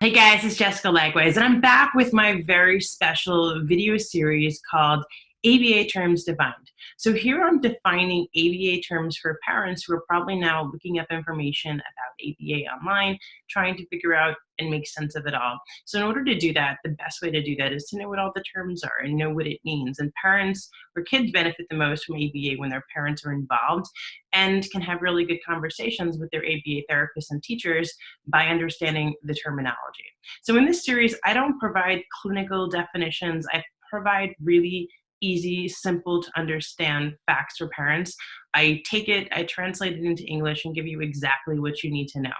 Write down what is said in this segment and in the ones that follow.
Hey guys, it's Jessica Leichtweisz, and I'm back with my very special video series called ABA Terms Defined. So here I'm defining ABA terms for parents who are probably now looking up information about ABA online, trying to figure out and make sense of it all. So in order to do that, the best way to do that is to know what all the terms are and know what it means. And parents or kids benefit the most from ABA when their parents are involved and can have really good conversations with their ABA therapists and teachers by understanding the terminology. So in this series, I don't provide clinical definitions. I provide really easy, simple to understand facts for parents. I take it, I translate it into English and give you exactly what you need to know.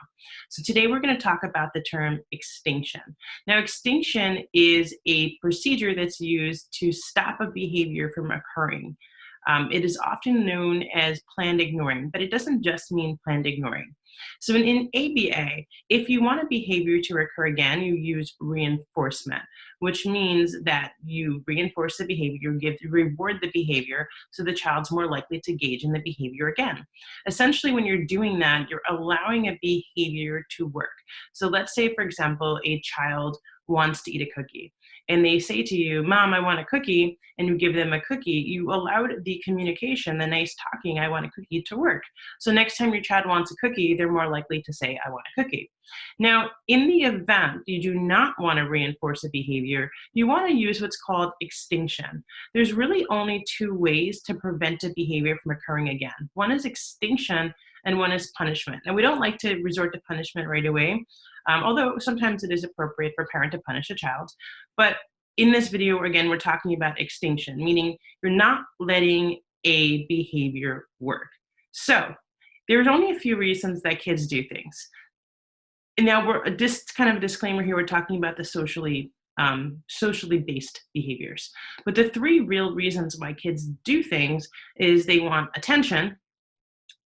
So today we're going to talk about the term extinction. Now, extinction is a procedure that's used to stop a behavior from occurring. It is often known as planned ignoring, but it doesn't just mean planned ignoring. So in ABA, if you want a behavior to occur again, you use reinforcement, which means that you reinforce the behavior, reward the behavior, so the child's more likely to engage in the behavior again. Essentially, when you're doing that, you're allowing a behavior to work. So let's say, for example, a child wants to eat a cookie, and they say to you, "Mom, I want a cookie," and you give them a cookie, you allowed the communication, the nice talking, "I want a cookie," to work. So next time your child wants a cookie, they're more likely to say, "I want a cookie." Now, in the event you do not want to reinforce a behavior, you want to use what's called extinction. There's really only two ways to prevent a behavior from occurring again. One is extinction and one is punishment. Now, we don't like to resort to punishment right away, although sometimes it is appropriate for a parent to punish a child. But in this video, again, we're talking about extinction, meaning you're not letting a behavior work. So there's only a few reasons that kids do things. And now this kind of a disclaimer here, we're talking about the socially based behaviors. But the three real reasons why kids do things is they want attention,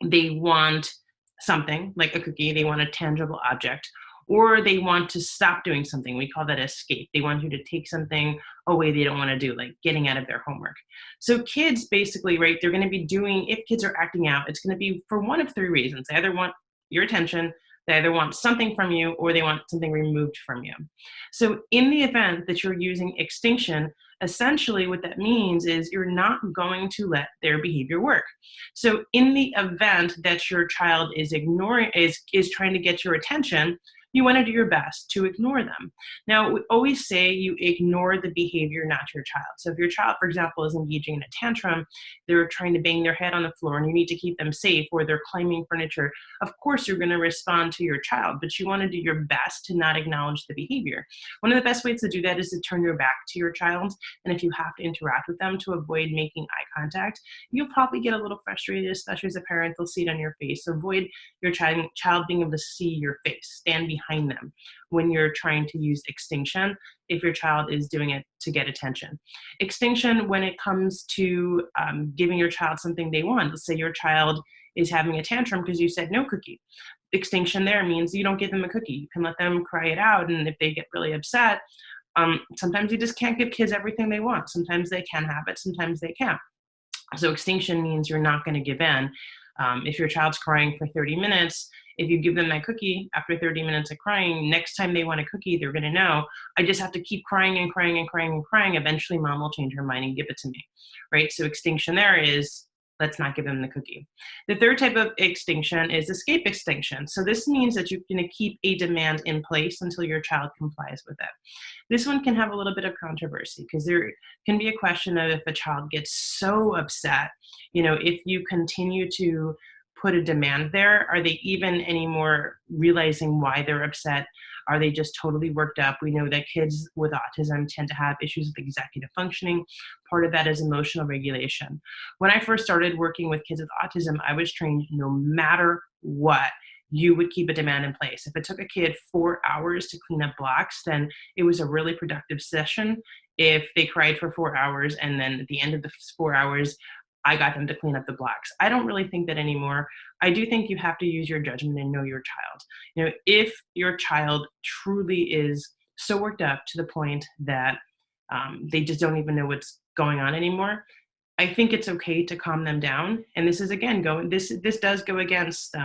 they want something like a cookie, they want a tangible object, or they want to stop doing something. We call that escape. They want you to take something away they don't want to do, like getting out of their homework. So kids basically, right, they're going to be doing, if kids are acting out, it's going to be for one of three reasons. They either want your attention, they either want something from you, or they want something removed from you. So in the event that you're using extinction, essentially what that means is you're not going to let their behavior work. So in the event that your child is ignoring, is trying to get your attention, you want to do your best to ignore them. Now, we always say you ignore the behavior, not your child. So if your child, for example, is engaging in a tantrum, they're trying to bang their head on the floor and you need to keep them safe, or they're climbing furniture, of course you're going to respond to your child, but you want to do your best to not acknowledge the behavior. One of the best ways to do that is to turn your back to your child, and if you have to interact with them to avoid making eye contact, you'll probably get a little frustrated, especially as a parent, they'll see it on your face. So avoid your child being able to see your face. Stand behind them when you're trying to use extinction if your child is doing it to get attention. Extinction when it comes to giving your child something they want. Let's say your child is having a tantrum because you said no cookie. Extinction there means you don't give them a cookie. You can let them cry it out, and if they get really upset, sometimes you just can't give kids everything they want. Sometimes they can have it, sometimes they can't. So extinction means you're not going to give in. If your child's crying for 30 minutes, if you give them that cookie after 30 minutes of crying, next time they want a cookie, they're going to know, I just have to keep crying and crying and crying and crying. Eventually, mom will change her mind and give it to me, right? So extinction there is, let's not give them the cookie. The third type of extinction is escape extinction. So this means that you're going to keep a demand in place until your child complies with it. This one can have a little bit of controversy because there can be a question of if a child gets so upset, if you continue to put a demand there, are they even anymore realizing why they're upset? Are they just totally worked up? We know that kids with autism tend to have issues with executive functioning. Part of that is emotional regulation. When I first started working with kids with autism, I was trained no matter what, you would keep a demand in place. If it took a kid 4 hours to clean up blocks, then it was a really productive session. If they cried for 4 hours and then at the end of the 4 hours, I got them to clean up the blocks. I don't really think that anymore. I do think you have to use your judgment and know your child. If your child truly is so worked up to the point that they just don't even know what's going on anymore, I think it's okay to calm them down. And this is again this does go against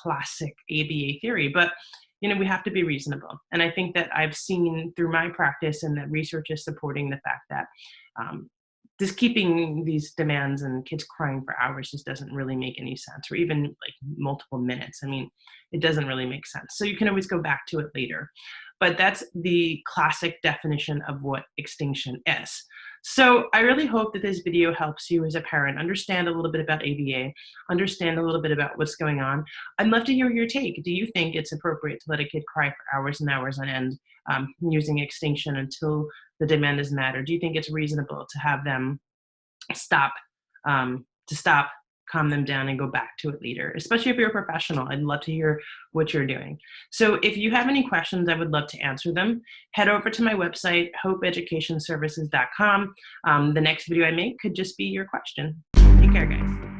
classic ABA theory, but we have to be reasonable. And I think that I've seen through my practice, and that research is supporting the fact that just keeping these demands and kids crying for hours just doesn't really make any sense, or even like multiple minutes. I mean, it doesn't really make sense. So you can always go back to it later. But that's the classic definition of what extinction is. So I really hope that this video helps you as a parent understand a little bit about ABA, understand a little bit about what's going on. I'd love to hear your take. Do you think it's appropriate to let a kid cry for hours and hours on end using extinction until the demand is met? Or do you think it's reasonable to have them stop, calm them down, and go back to it later, especially if you're a professional? I'd love to hear what you're doing. So if you have any questions, I would love to answer them. Head over to my website, hopeeducationservices.com. The next video I make could just be your question. Take care, guys.